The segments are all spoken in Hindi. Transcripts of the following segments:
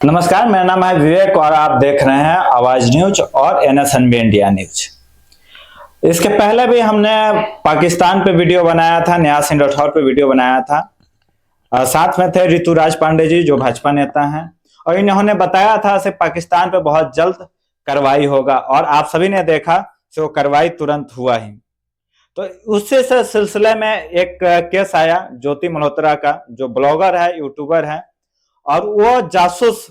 नमस्कार, मेरा नाम है विवेक और आप देख रहे हैं आवाज न्यूज और NSNB इंडिया न्यूज। इसके पहले भी हमने पाकिस्तान पे वीडियो बनाया था, न्याज सिंह राठौर पे वीडियो बनाया था। साथ में थे ऋतुराज पांडे जी जो भाजपा नेता हैं और इन्होंने बताया था कि पाकिस्तान पे बहुत जल्द कार्रवाई होगा और आप सभी ने देखा कि वो कार्रवाई तुरंत हुआ ही। तो उसी से सिलसिले में एक केस आया ज्योति मल्होत्रा का, जो ब्लॉगर है, यूट्यूबर है और वो जासूस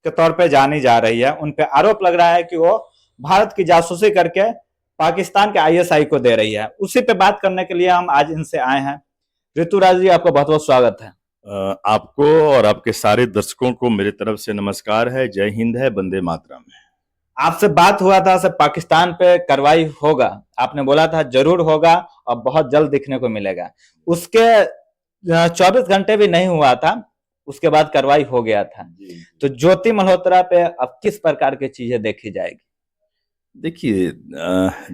के तौर पे जानी जा रही है। उन पे आरोप लग रहा है कि वो भारत की जासूसी करके पाकिस्तान के ISI को दे रही है। उसी पे बात करने के लिए हम आज इनसे आए हैं। ऋतुराज जी, आपका बहुत बहुत स्वागत है। आपको और आपके सारे दर्शकों को मेरी तरफ से नमस्कार है। जय हिंद है, वंदे मातरम है। आपसे बात हुआ था सब पाकिस्तान पे कार्रवाई होगा, आपने बोला था जरूर होगा और बहुत जल्द दिखने को मिलेगा। उसके 24 घंटे भी नहीं हुआ था, उसके बाद कार्रवाई हो गया था। तो ज्योति मल्होत्रा पे अब किस प्रकार की चीजें देखी जाएगी? देखिए,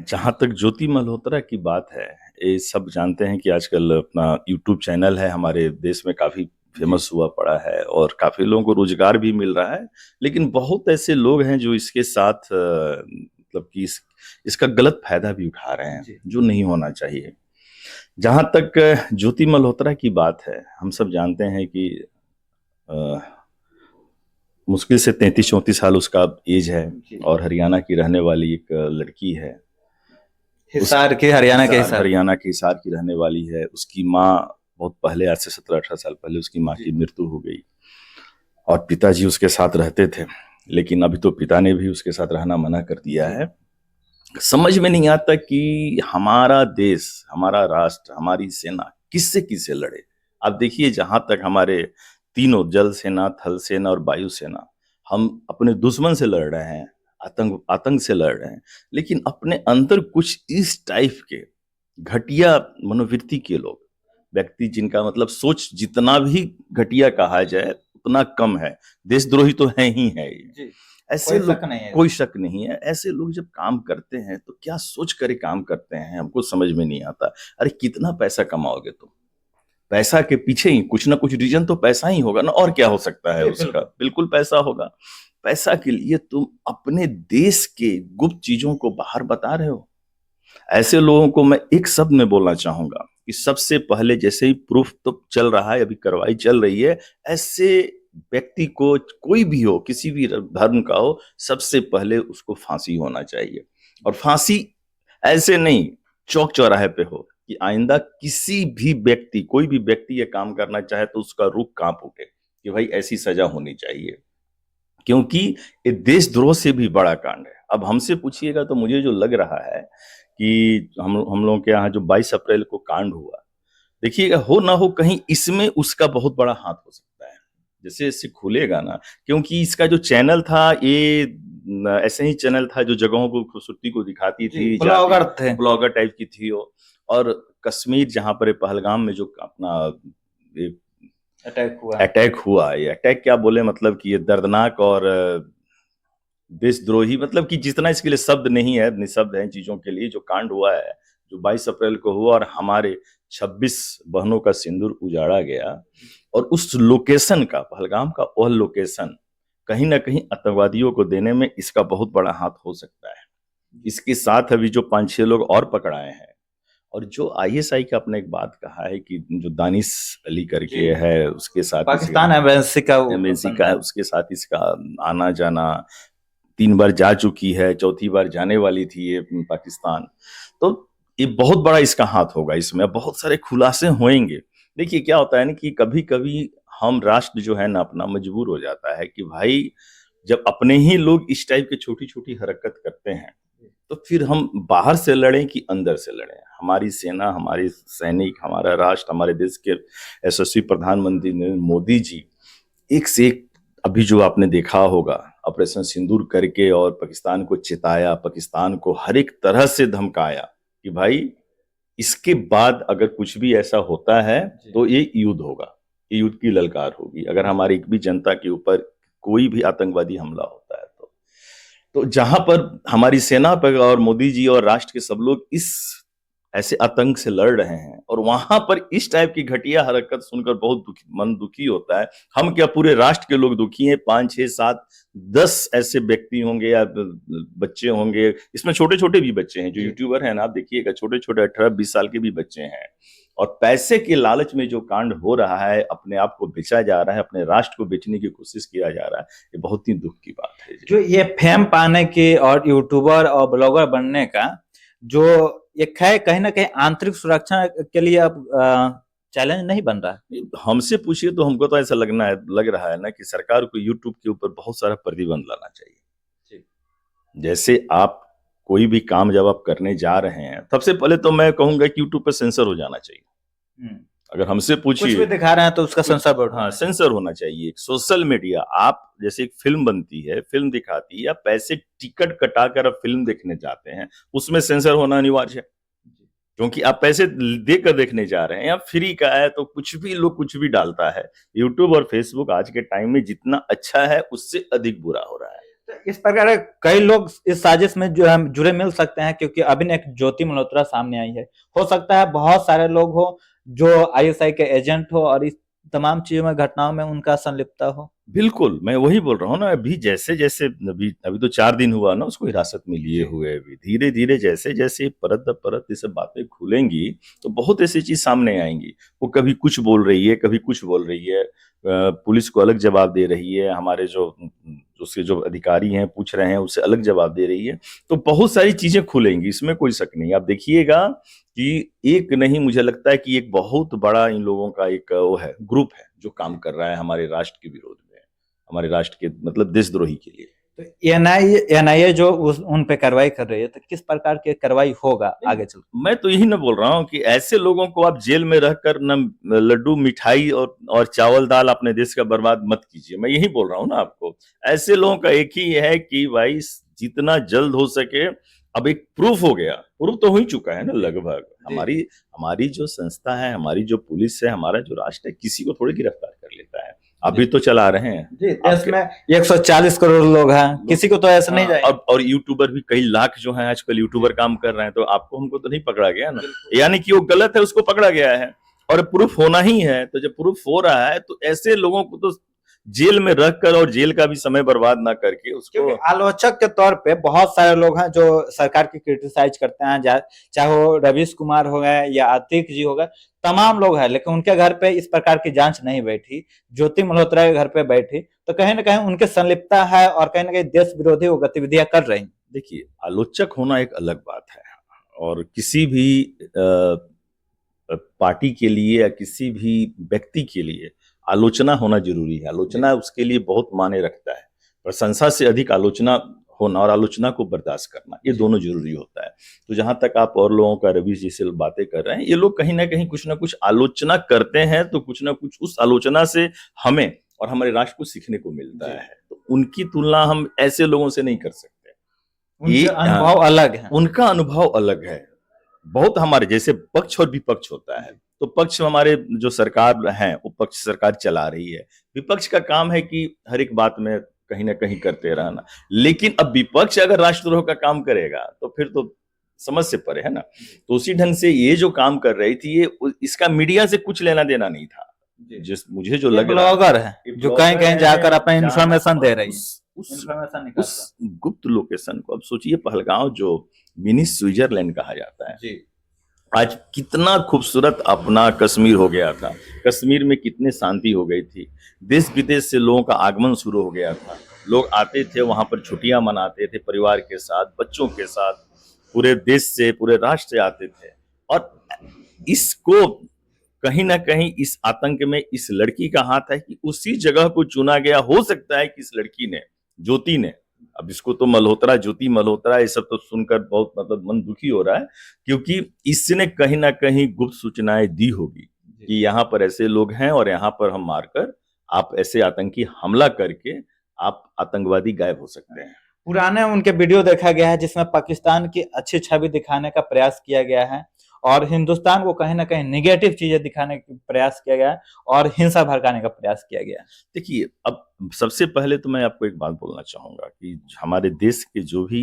जहां तक ज्योति मल्होत्रा की बात है, ये सब जानते हैं कि आजकल अपना YouTube चैनल है, हमारे देश में काफी फेमस हुआ पड़ा है और काफी लोगों को रोजगार भी मिल रहा है। लेकिन बहुत ऐसे लोग हैं जो इसके साथ मतलब कि इसका गलत फायदा भी उठा रहे हैं, जो नहीं होना चाहिए। जहां तक ज्योति मल्होत्रा की बात है, हम सब जानते हैं कि मुश्किल से 33-34 साल उसका एज है और हरियाणा की रहने वाली एक लड़की है। हरियाणा के हिसार की रहने वाली है। उसकी माँ बहुत पहले, आज से 17-18 साल पहले उसकी माँ की मृत्यु हो गई और पिताजी उसके साथ रहते थे, लेकिन अभी तो पिता ने भी उसके साथ रहना मना कर दिया है। समझ में नहीं आता कि हमारा देश, हमारा राष्ट्र, हमारी सेना किससे किससे लड़े। आप देखिए, जहां तक हमारे तीनों, जल सेना, थल सेना और वायु सेना, हम अपने दुश्मन से लड़ रहे हैं, आतंक से लड़ रहे हैं, लेकिन अपने अंदर कुछ इस टाइप के घटिया मनोवृत्ति के लोग, व्यक्ति जिनका मतलब सोच जितना भी घटिया कहा जाए उतना कम है, देशद्रोही तो है ही है। ऐसे लोग, कोई शक नहीं है। ऐसे लोग जब काम करते हैं तो क्या सोच कर काम करते हैं, हमको समझ में नहीं आता। अरे कितना पैसा कमाओगे तुम? पैसा के पीछे ही कुछ ना कुछ रीजन तो पैसा ही होगा ना, और क्या हो सकता है उसका? बिल्कुल पैसा होगा। पैसा के लिए तुम अपने देश के गुप्त चीजों को बाहर बता रहे हो। ऐसे लोगों को मैं एक शब्द में बोलना चाहूंगा कि सबसे पहले, जैसे ही प्रूफ तो चल रहा है, अभी कार्रवाई चल रही है, ऐसे व्यक्ति को, कोई भी हो, किसी भी धर्म का हो, सबसे पहले उसको फांसी होना चाहिए। और फांसी ऐसे नहीं चौक चौराहे पे हो कि आइंदा किसी भी व्यक्ति, कोई भी व्यक्ति ये काम करना चाहे तो उसका रुख कांप उठे कि भाई ऐसी सजा होनी चाहिए, क्योंकि ये देशद्रोह से भी बड़ा कांड है। अब हमसे पूछिएगा तो मुझे जो लग रहा है कि हम लोगों के यहाँ जो 22 अप्रैल को कांड हुआ, देखिएगा, हो ना हो कहीं इसमें उसका बहुत बड़ा हाथ हो सकता है। जैसे जैसे खुलेगा ना, क्योंकि इसका जो चैनल था, ये ऐसे ही चैनल था जो जगहों को, खूबसूरती को दिखाती थी, ब्लॉगर टाइप की थी वो। और कश्मीर, जहां पर पहलगाम में जो अपना अटैक हुआ, ये अटैक क्या बोले, मतलब कि ये दर्दनाक और देशद्रोही, मतलब कि जितना इसके लिए शब्द नहीं है, निशब्द है चीजों के लिए, जो कांड हुआ है, जो 22 अप्रैल को हुआ और हमारे 26 बहनों का सिंदूर उजाड़ा गया, और उस लोकेशन का, पहलगाम का वह लोकेशन कहीं ना कहीं आतंकवादियों को देने में इसका बहुत बड़ा हाथ हो सकता है। इसके साथ अभी जो 5-6 लोग और पकड़ाए हैं, और जो ISI का अपने एक बात कहा है कि जो दानिश अली करके है, उसके साथ पाकिस्तान एम्बेसी का है, उसके साथ इसका आना जाना 3 बार जा चुकी है, चौथी बार जाने वाली थी ये पाकिस्तान। तो ये बहुत बड़ा इसका हाथ होगा, इसमें बहुत सारे खुलासे होंगे। देखिए क्या होता है ना कि कभी कभी हम, राष्ट्र जो है ना अपना, मजबूर हो जाता है कि भाई जब अपने ही लोग इस टाइप की छोटी छोटी हरकत करते हैं तो फिर हम बाहर से लड़ें कि अंदर से लड़ें। हमारी सेना, हमारी सैनिक, हमारा राष्ट्र, हमारे देश के यशस्वी प्रधानमंत्री नरेंद्र मोदी जी एक से एक, अभी जो आपने देखा होगा ऑपरेशन सिंदूर करके, और पाकिस्तान को चिताया, पाकिस्तान को हर एक तरह से धमकाया कि भाई इसके बाद अगर कुछ भी ऐसा होता है तो ये युद्ध होगा, ये युद्ध की ललकार होगी अगर हमारी एक भी जनता के ऊपर कोई भी आतंकवादी हमला होता है तो जहां पर हमारी सेना पर और मोदी जी और राष्ट्र के सब लोग इस ऐसे आतंक से लड़ रहे हैं और वहां पर इस टाइप की घटिया हरकत सुनकर बहुत मन दुखी होता है। हम क्या पूरे राष्ट्र के लोग दुखी हैं? 5, 6, 7, 10 ऐसे व्यक्ति होंगे या बच्चे होंगे, इसमें छोटे छोटे भी बच्चे हैं जो यूट्यूबर हैं ना, आप देखिएगा छोटे छोटे 18-20 साल के भी बच्चे हैं। और पैसे के लालच में जो कांड हो रहा है, अपने आप को बेचा जा रहा है, अपने राष्ट्र को बेचने की कोशिश किया जा रहा है, ये बहुत ही दुख की बात है। जो ये फेम पाने की और यूट्यूबर और ब्लॉगर बनने का जो एक है, कहीं ना कहीं आंतरिक सुरक्षा के लिए अब चैलेंज नहीं बन रहा है? हमसे पूछिए तो हमको तो ऐसा लग रहा है ना कि सरकार को यूट्यूब के ऊपर बहुत सारा प्रतिबंध लाना चाहिए। जैसे आप कोई भी काम जब आप करने जा रहे हैं, सबसे पहले तो मैं कहूंगा कि यूट्यूब पर सेंसर हो जाना चाहिए। अगर हमसे पूछिए, कुछ भी दिखा रहे हैं तो उसका सेंसर बोर्ड, हाँ, सेंसर होना चाहिए। सोशल मीडिया, आप जैसे एक फिल्म बनती है, फिल्म दिखाती है, या पैसे टिकट कटाकर आप फिल्म देखने जाते हैं, उसमें सेंसर होना अनिवार्य है, क्योंकि आप पैसे देकर देखने जा रहे हैं। या फ्री का है तो कुछ भी लोग कुछ भी डालता है। यूट्यूब और फेसबुक आज के टाइम में जितना अच्छा है उससे अधिक बुरा हो रहा है। तो इस प्रकार कई लोग इस साजिश में जो है जुड़े मिल सकते हैं, क्योंकि अभी एक ज्योति मल्होत्रा सामने आई है। हो सकता है बहुत सारे लोग हो जो आईएसआई के एजेंट हो और इस तमाम चीजों में, घटनाओं में उनका संलिप्तता हो। बिल्कुल, मैं वही बोल रहा हूँ ना। अभी जैसे जैसे अभी तो 4 दिन हुआ ना उसको हिरासत में लिए हुए। अभी धीरे धीरे जैसे जैसे परत दर परत ये सब बातें खुलेंगी तो बहुत ऐसी चीज सामने आएंगी। वो कभी कुछ बोल रही है, कभी कुछ बोल रही है, पुलिस को अलग जवाब दे रही है, हमारे जो उसके जो अधिकारी हैं पूछ रहे हैं उससे अलग जवाब दे रही है। तो बहुत सारी चीजें खुलेंगी, इसमें कोई शक नहीं। आप देखिएगा कि एक नहीं, मुझे लगता है कि एक बहुत बड़ा इन लोगों का एक वो है, ग्रुप है जो काम कर रहा है हमारे राष्ट्र के विरोध में, हमारे राष्ट्र के मतलब देशद्रोही के लिए। तो एनआईए जो उन पे कार्रवाई कर रही है, तो किस प्रकार की कार्रवाई होगा आगे चल? मैं तो यही ना बोल रहा हूँ कि ऐसे लोगों को आप जेल में रहकर न लड्डू मिठाई और चावल दाल अपने देश का बर्बाद मत कीजिए। मैं यही बोल रहा हूँ ना आपको। ऐसे लोगों का एक ही है कि भाई जितना जल्द हो सके, अब एक प्रूफ हो गया, प्रूफ तो हो ही चुका है ना लगभग। हमारी जो संस्था है, हमारी जो पुलिस है, हमारा जो राष्ट्र है, किसी को थोड़ी गिरफ्तार कर लेता है। अभी तो चला रहे हैं जी, देश में 140 करोड़ लोग हैं, किसी को तो ऐसा नहीं जाएगा। और यूट्यूबर भी कई लाख जो हैं आजकल यूट्यूबर काम कर रहे हैं, तो आपको हमको तो नहीं पकड़ा गया ना, यानी कि वो गलत है उसको पकड़ा गया है और प्रूफ होना ही है। तो जब प्रूफ हो रहा है तो ऐसे लोगों को तो जेल में रखकर और जेल का भी समय बर्बाद ना करके उसको, आलोचक के तौर पे बहुत सारे लोग हैं जो सरकार की क्रिटिसाइज करते हैं, चाहे वो रवीश कुमार हो गए या आतिक जी हो गए, तमाम लोग हैं, लेकिन उनके घर पे इस प्रकार की जांच नहीं बैठी, ज्योति मल्होत्रा के घर पे बैठी। तो कहीं ना कहीं उनके संलिप्तता है और कहीं ना कहीं देश विरोधी वो गतिविधियां कर रही। देखिए, आलोचक होना एक अलग बात है और किसी भी पार्टी के लिए या किसी भी व्यक्ति के लिए आलोचना होना जरूरी है। आलोचना उसके लिए बहुत मायने रखता है। प्रशंसा से अधिक आलोचना होना और आलोचना को बर्दाश्त करना, ये दोनों जरूरी होता है। तो जहां तक आप और लोगों का रवि जी से बातें कर रहे हैं, ये लोग कहीं ना कहीं कुछ ना कुछ आलोचना करते हैं, तो कुछ ना कुछ उस आलोचना से हमें और हमारे राष्ट्र को सीखने को मिलता है। तो उनकी तुलना हम ऐसे लोगों से नहीं कर सकते। ये अनुभव अलग है, उनका अनुभव अलग है। बहुत हमारे जैसे पक्ष और विपक्ष होता है। तो पक्ष हमारे जो सरकार है वो पक्ष सरकार चला रही है, विपक्ष का काम है कि हर एक बात में कहीं ना कहीं करते रहना। लेकिन अब विपक्ष अगर राष्ट्रद्रोह का काम करेगा तो फिर तो समझ से परे है ना। तो उसी ढंग से ये जो काम कर रही थी, ये इसका मीडिया से कुछ लेना देना नहीं था। जिस मुझे जो लग रहा ब्लॉगर है जो कहीं कहीं जाकर अपना इंफॉर्मेशन दे रही है, उस गुप्त लोकेशन को अब सोचिए, पहलगांव जो मिनी स्विट्जरलैंड कहा जाता है जी, आज कितना खूबसूरत अपना कश्मीर हो गया था। कश्मीर में कितने शांति हो गई थी, देश विदेश से लोगों का आगमन शुरू हो गया था। लोग आते थे वहां पर, छुट्टियां मनाते थे परिवार के साथ, बच्चों के साथ, पूरे देश से पूरे राष्ट्र से आते थे। और इसको कहीं ना कहीं इस आतंक में इस लड़की का हाथ है कि उसी जगह को चुना गया। हो सकता है कि इस लड़की ने, ज्योति ने, अब इसको तो मल्होत्रा, ज्योति मल्होत्रा, ये सब तो सुनकर बहुत मतलब मन दुखी हो रहा है, क्योंकि इसने कहीं ना कहीं गुप्त सूचनाएं दी होगी कि यहाँ पर ऐसे लोग हैं और यहाँ पर हम मारकर आप ऐसे आतंकी हमला करके आप आतंकवादी गायब हो सकते हैं। पुराने उनके वीडियो देखा गया है जिसमें पाकिस्तान की अच्छी छवि दिखाने का प्रयास किया गया है और हिंदुस्तान को कहीं ना कहीं निगेटिव चीजें दिखाने का प्रयास किया गया है और हिंसा भड़काने का प्रयास किया गया है। देखिए, अब सबसे पहले तो मैं आपको एक बात बोलना चाहूंगा कि हमारे देश के जो भी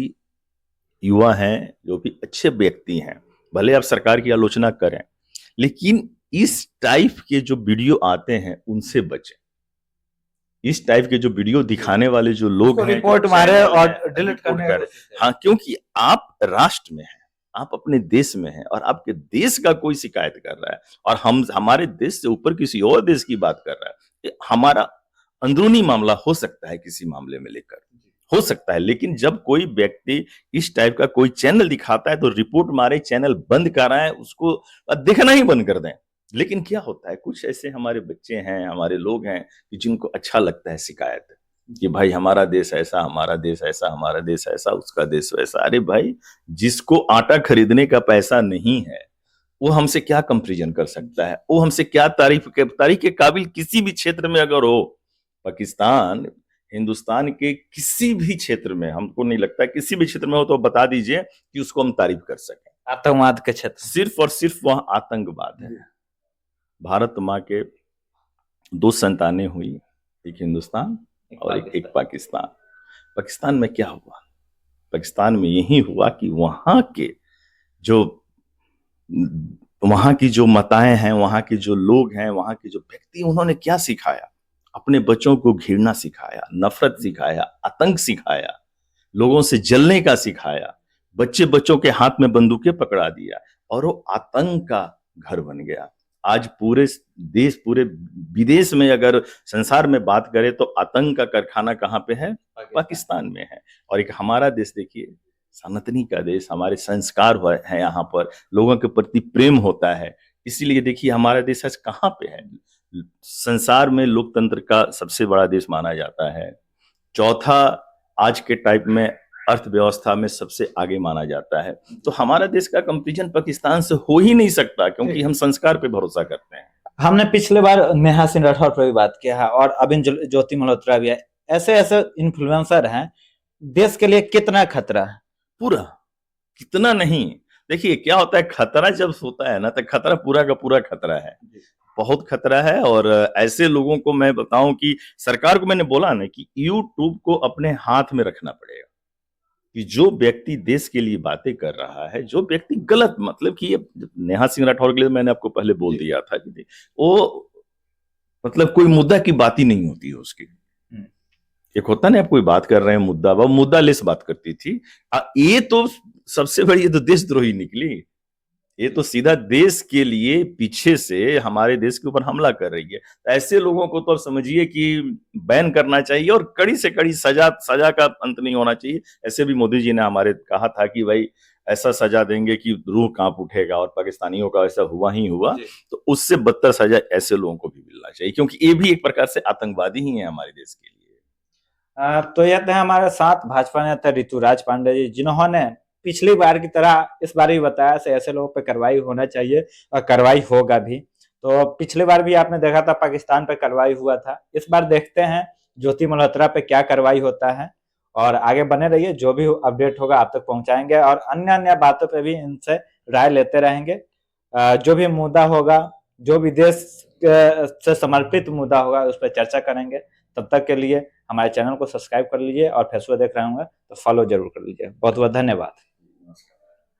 युवा हैं, जो भी अच्छे व्यक्ति हैं, भले आप सरकार की आलोचना करें, लेकिन इस टाइप के जो वीडियो आते हैं उनसे बचें। इस टाइप के जो वीडियो दिखाने वाले जो लोग हैं, रिपोर्ट मारे और डिलीट करने करें। हाँ, क्योंकि आप राष्ट्र में हैं, आप अपने देश में हैं और आपके देश का कोई शिकायत कर रहा है और हम हमारे देश से ऊपर किसी और देश की बात कर रहा है, ये हमारा अंदरूनी मामला हो सकता है, किसी मामले में लेकर हो सकता है, लेकिन जब कोई व्यक्ति इस टाइप का कोई चैनल दिखाता है तो रिपोर्ट मारे, चैनल बंद कराएं, उसको देखना ही बंद कर दें। लेकिन क्या होता है, कुछ ऐसे हमारे बच्चे हैं, हमारे लोग हैं कि जिनको अच्छा लगता है शिकायत कि भाई हमारा देश ऐसा, हमारा देश ऐसा, हमारा देश ऐसा, उसका देश वैसा। अरे भाई, जिसको आटा खरीदने का पैसा नहीं है वो हमसे क्या कंपैरिजन कर सकता है, वो हमसे क्या तारीफ के काबिल किसी भी क्षेत्र में अगर हो, पाकिस्तान हिंदुस्तान के किसी भी क्षेत्र में, हमको नहीं लगता किसी भी क्षेत्र में हो तो बता दीजिए कि उसको हम तारीफ कर सकें। आतंकवाद के क्षेत्र सिर्फ और सिर्फ वहां आतंकवाद है। भारत माँ के 2 संतानें हुई, एक हिंदुस्तान और एक पाकिस्तान। पाकिस्तान में क्या हुआ? पाकिस्तान में यही हुआ कि वहां की जो माताएं हैं, वहां के जो लोग हैं, वहां के जो व्यक्ति, उन्होंने क्या सिखाया? अपने बच्चों को घृणा सिखाया, नफरत सिखाया, आतंक सिखाया, लोगों से जलने का सिखाया, बच्चों के हाथ में बंदूकें पकड़ा दिया और वो आतंक का घर बन गया। आज पूरे देश, पूरे विदेश में, अगर संसार में बात करें तो आतंक का कारखाना कहाँ पे है? पाकिस्तान में है। और एक हमारा देश देखिए, सनातनी का देश, हमारे संस्कार है, यहाँ पर लोगों के प्रति प्रेम होता है, इसीलिए देखिए हमारा देश आज कहाँ पे है? संसार में लोकतंत्र का सबसे बड़ा देश माना जाता है। चौथा आज के टाइप में अर्थव्यवस्था में सबसे आगे माना जाता है। तो हमारा देश का कंपैरिजन पाकिस्तान से हो ही नहीं सकता, क्योंकि हम संस्कार पे भरोसा करते हैं। हमने पिछले बार नेहा सिंह राठौर पर भी बात किया है और अभी ज्योति मल्होत्रा भी है। ऐसे ऐसे इन्फ्लुएंसर हैं, देश के लिए कितना खतरा है? पूरा, कितना नहीं। देखिए क्या होता है, खतरा जब होता है ना, तो खतरा पूरा का पूरा खतरा है, बहुत खतरा है। और ऐसे लोगों को मैं बताऊं कि सरकार को मैंने बोला ना कि यूट्यूब को अपने हाथ में रखना पड़ेगा, कि जो व्यक्ति देश के लिए बातें कर रहा है, जो व्यक्ति गलत, मतलब कि ये नेहा सिंह राठौर के लिए मैंने आपको पहले बोल दिया था कि वो मतलब कोई मुद्दा की बात ही नहीं होती है उसकी। एक होता ना, आप कोई बात कर रहे हैं मुद्दा, वो मुद्दा लेस बात करती थी। ये तो सबसे बड़ी, ये तो देशद्रोही निकली। ये तो सीधा देश के लिए पीछे से हमारे देश के ऊपर हमला कर रही है। ऐसे लोगों को तो समझिए कि बैन करना चाहिए और कड़ी से कड़ी सजा का अंत नहीं होना चाहिए। ऐसे भी मोदी जी ने हमारे कहा था कि भाई ऐसा सजा देंगे कि रूह कांप उठेगा, और पाकिस्तानियों का ऐसा हुआ ही हुआ। तो उससे बदतर सजा ऐसे लोगों को भी मिलना चाहिए, क्योंकि ये भी एक प्रकार से आतंकवादी ही है हमारे देश के लिए। तो यह थे हमारे साथ भाजपा नेता ऋतुराज पांडे जी, जिन्होंने पिछली बार की तरह इस बार भी बताया से ऐसे लोगों पे कार्रवाई होना चाहिए और कार्रवाई होगा भी। तो पिछली बार भी आपने देखा था पाकिस्तान पे कार्रवाई हुआ था, इस बार देखते हैं ज्योति मल्होत्रा पे क्या कार्रवाई होता है। और आगे बने रहिए, जो भी अपडेट होगा आप तक पहुंचाएंगे और अन्य अन्य बातों पे भी इनसे राय लेते रहेंगे। जो भी मुद्दा होगा, जो भी देश से समर्पित मुद्दा होगा, उस पर चर्चा करेंगे। तब तक के लिए हमारे चैनल को सब्सक्राइब कर लीजिए और फेसबुक देख रहे होंगे तो फॉलो जरूर कर लीजिए। बहुत बहुत धन्यवाद।